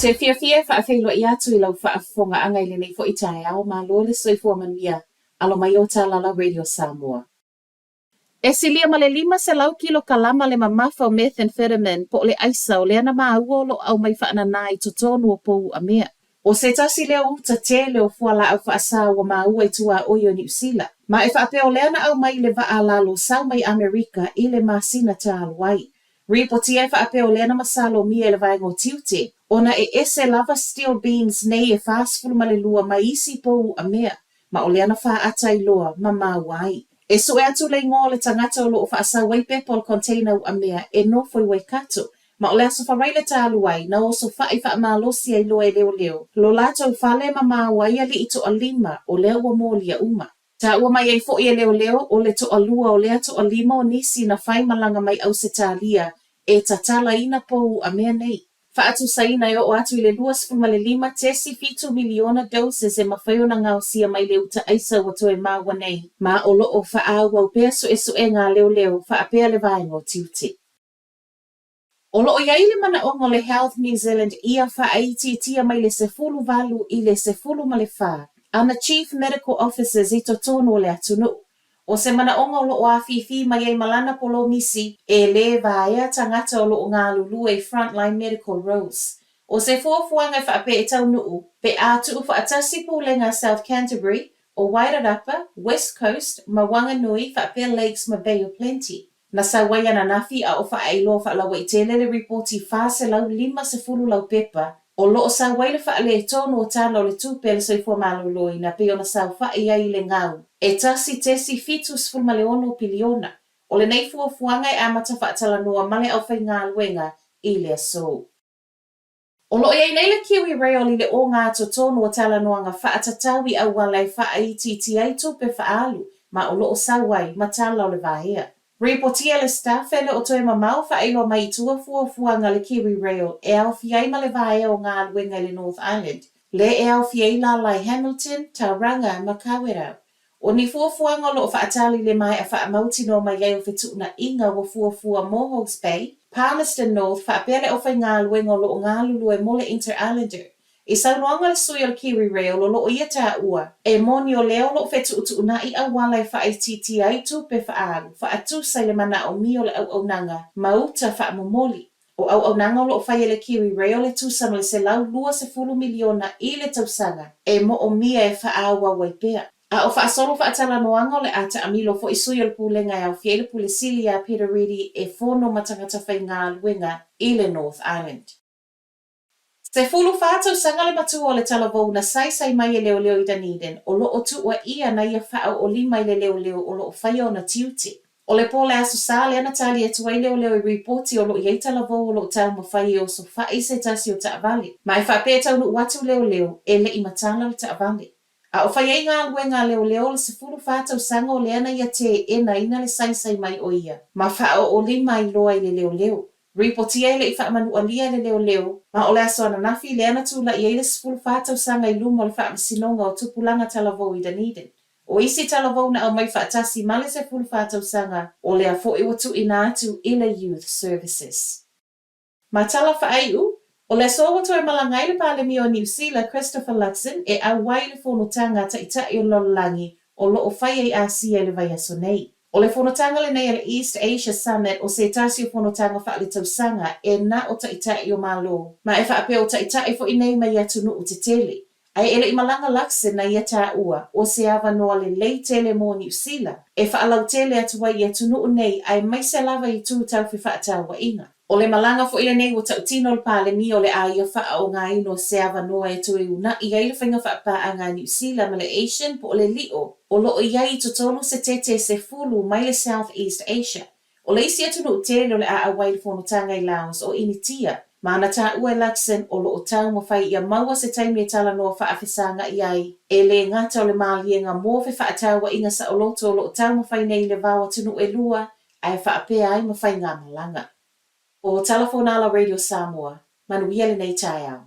te fia whaawhelo I atu I lau whaafonga angai le nei fo I tae au ma lo le soifua manuia alo mai o tālala Radio Samoa. E silia ma le 5 kilo kalama le mamafa o methamphetamine po le aisa o le ana maua lo au mai whaanana I totonu o pou a mea. O se tasi leo uta te leo fuala au whaasa wa maua I tua oio New Zealand. Ma e whaapeo le ana au mai le waalalo sau mai Amerika I le masina ta aluai. Ripoti e whaapeo le ana masalo mia le vaengo tiute. Ona e ese lava steel beans nei e whaasfulu ma le lua mai isi pou a mea. Ma o le ana wha ata I loa ma mauai. E so e atu le ngō le tangata o loo whaasa waipe pol container a mea e no foi wai kato. Ma o le aso wharaile ta aluai na oso whai wha malosi ai loa e leo leo. Lo lato whale ma mauai ali I to a lima o leo wa mōlia uma. Ta ua mai ei fo I leo leo o le to a lua o lea to a lima o nisi na whai malanga mai au se talia e tatala ina pou a mea nei. Whaatu saina e o atu I le 2.5 tesi fitu miliona doses e mawhaio na ngau sia mai leo ta aisa wato e mawa nei. Ma o loo whaau wau pea so e so e ngā leo leo whaapea le vaengo tiute. O loo iaile mana ongo le Health New Zealand ia whaaiti tia mai le sefulu valu I le sefulu ma le wha. Ana Chief Medical Officers I totono le atunu. O se mana ongo lo o afifi mai ei malana polo misi e le vaea tangata o lo o ngā lulu e frontline medical roles. O se fuafuanga e whaape e tau nuu, pe atu ufa atasi pūlenga South Canterbury, o Wairarapa, West Coast, ma Wanganui whaape Lakes ma Bay of Plenty. Na sa waiana nafi a ofa ai lo whaalawa I telele reporti whaase lau 5 lau pepa, o loo sa waile whaale e tono o tāna o le tūpele soifua maloloi na pe ona sa whae ai le ngau. E tasi tesi fitus fulmaleono piliona. O le nei fuafuanga e amata whaatala noa male au whai ngā luenga I le aso. O loo ei nei le kiwi rail I le o ngā totono o tala noa ngā whaatatawi au wale whaaiti ai tupe whaalu, ma o loo sa wai ma tala o le vahea. Reportia le staff ele o toe mamau whaeilo mai tua fuafuanga le kiwi rail e au fiai ma le vahea o ngā luenga le North Island. Le e au fiai la lai Hamilton, Tauranga, ma Kawerau. O ni fuafuanga lo whaatali le mai a whaamauti no mai ei o whetuna inga wa fuafua Mohawks Bay, Palmerston North whaapele o whai ngā luenga lo o ngā lulu e mole Inter-Islander. I saunoanga le sui o le Kiwi Rail o lo o ia tā ua, e moni o leo lo whetu na I awala e whaititi ai tupe whaalu, whaatusa le mana o mi o le au nanga, mauta whaamomoli. O au nanga lo whai le Kiwi Rail e tusama le se lau 20 miliona I le tausanga, e mo o mia e whaawa waipea. A o whaasolo whaatala noanga o le ata amilo fo isui o le pūlenga e au fiele pule sili a Peter Reedy e whono matangata whai ngā luenga I le North Island. Se fulu whātau sanga le matua o le talavou na sai mai e leo leo I Dunedin o lo o tuua ia na ia whaau o lima I le leo leo o lo o whaia o na tiuti. O le pōle aso sā le ana tali e tuai leo leo I reporti o lo I talavou o lo tau ma whai o so whai se tasi o taavale. Ma e whape tau nu watu leo leo e le I matala le taavale. A o whai ei ngā luenga leo leo le se fulu whātau sanga o le ana ia te e na ina le sai mai o ia. Ma whaau o lima I loa I le leo leo. Reportia ele I whaamanu alia le leo leo, ma o le aso ana nafi le ana tūla I eile sefulu whātau sanga I luma o le whaamasinonga o tupulanga talavou I Dunedin. O isi talavou na au mai whaatasi ma le sefulu whātau sanga o le a fo I watu ina atu I le Youth Services. Ma tala whaaiu, o le so watu e malangai le pāle mi o New Zealand Christopher Luxon e au wai le whonotanga ta itai o lololangi o lo o whai ei Asia le vai aso nei. O le whonotanga le nei le East Asia Summit o se tasi o whonotanga wha le tausanga e na o taitai o malo. Ma e whaape o taitai fo I nei mai atu nu o te tele. Ai ele I malanga lakse na ia tā ua o se awa noa le lei tele mo New Zealand. E whaalau tele atu wai atu nu o nei ai mai se lava I tū tau whi whaatau wa inga. O le malanga fo ile nei o tautino le pāle mi o le aia wha o ngā ino se awa noa e tu e una I ai le whainga whaapa a ngā New Zealand ma le Asian po o le lio. O lo I ai totonu se tete se fulu mai le South East Asia. O le isi atu no tele o le a awai le whonotanga I Laos o initia. Ma ana tā ua Luxon o lo o tau mo whai ia maua se taimi e tala noa whaafisanga I ai. E le ngata o le maalienga mō whi whaatawa inga sa o loto o lo o tau mo whai nei le vāua tunu e lua ai whaapea ai mo whai ngā malanga. O Telefonala Radio Samoa, manuia le nei tai au.